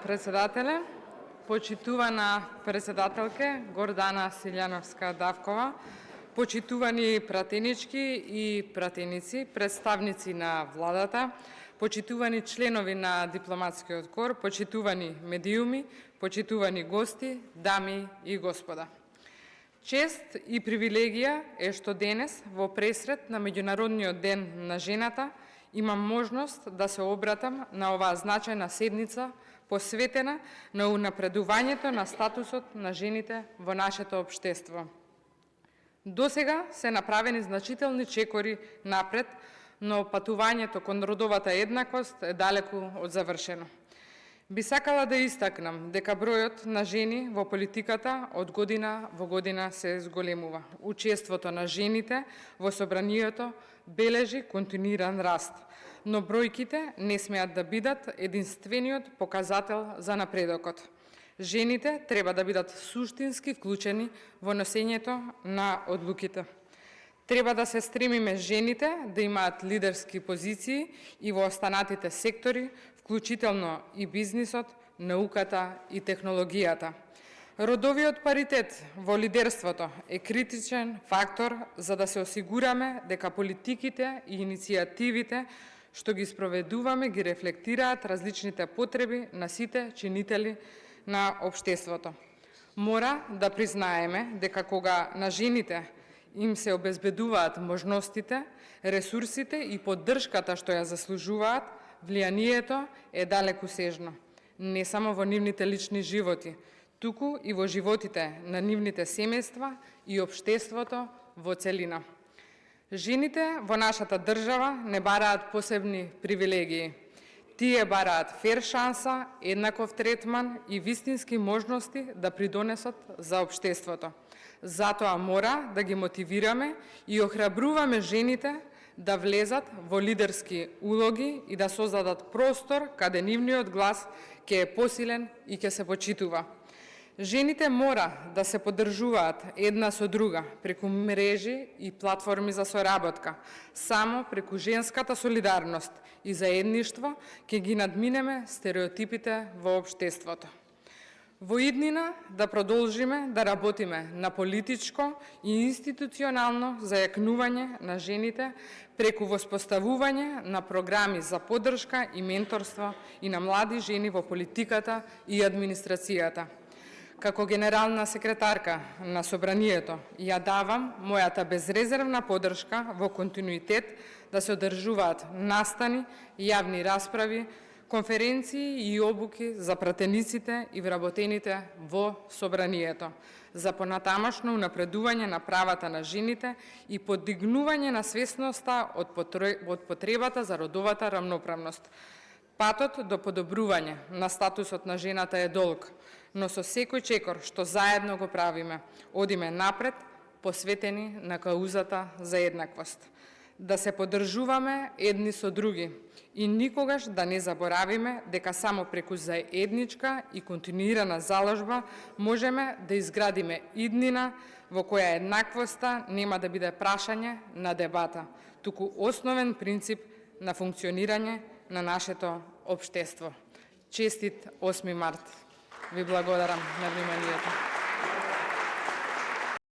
председателе, почитувана председателке Гордана Силјановска-Давкова, почитувани пратенички и пратеници, представници на владата, почитувани членови на дипломатскиот кор, почитувани медиуми, почитувани гости, дами и господа. Чест и привилегија е што денес, во пресрет на Меѓународниот ден на жената, имам можност да се обратам на оваа значајна седница посветена на унапредувањето на статусот на жените во нашето општество. Досега се направени значителни чекори напред, но патувањето кон родовата еднаквост е далеку од завршено. Би сакала да истакнам дека бројот на жени во политиката од година во година се зголемува. Учеството на жените во собранието бележи континуиран раст, но бројките не смеат да бидат единствениот показател за напредокот. Жените треба да бидат суштински вклучени во носењето на одлуките. Треба да се стремиме жените да имаат лидерски позиции и во останатите сектори, вклучително и бизнисот, науката и технологијата. Родовиот паритет во лидерството е критичен фактор за да се осигураме дека политиките и иницијативите што ги спроведуваме ги рефлектираат различните потреби на сите чинители на општеството. Мора да признаеме дека кога на жените им се обезбедуваат можностите, ресурсите и поддршката што ја заслужуваат, влијанието е далеку сежно. Не само во нивните лични животи, туку и во животите на нивните семејства и општеството во целина. Жените во нашата држава не бараат посебни привилегии. Тие бараат фер шанса, еднаков третман и вистински можности да придонесат за општеството. Затоа мора да ги мотивираме и охрабруваме жените да влезат во лидерски улоги и да создадат простор каде нивниот глас ќе е посилен и ќе се почитува. Жените мора да се поддржуваат една со друга преку мрежи и платформи за соработка. Само преку женската солидарност и заедништво ќе ги надминеме стереотипите во општеството. Во иднина да продолжиме да работиме на политичко и институционално зајакнување на жените преку воспоставување на програми за поддршка и менторство и на млади жени во политиката и администрацијата. Како генерална секретарка на Собранието ја давам мојата безрезервна поддршка во континуитет да се одржуваат настани, јавни расправи, конференции и обуки за пратениците и вработените во Собранието, за понатамошно унапредување на правата на жените и подигнување на свесноста од потребата за родовата рамноправност. Патот до подобрување на статусот на жената е долг, но со секој чекор што заедно го правиме, одиме напред, посветени на каузата за еднаквост. Да се поддржуваме едни со други и никогаш да не заборавиме дека само преку заедничка и континуирана заложба можеме да изградиме иднина во која еднаквоста нема да биде прашање на дебата, туку основен принцип на функционирање на нашето општество. Честит 8 март. Ви благодарам на вниманието.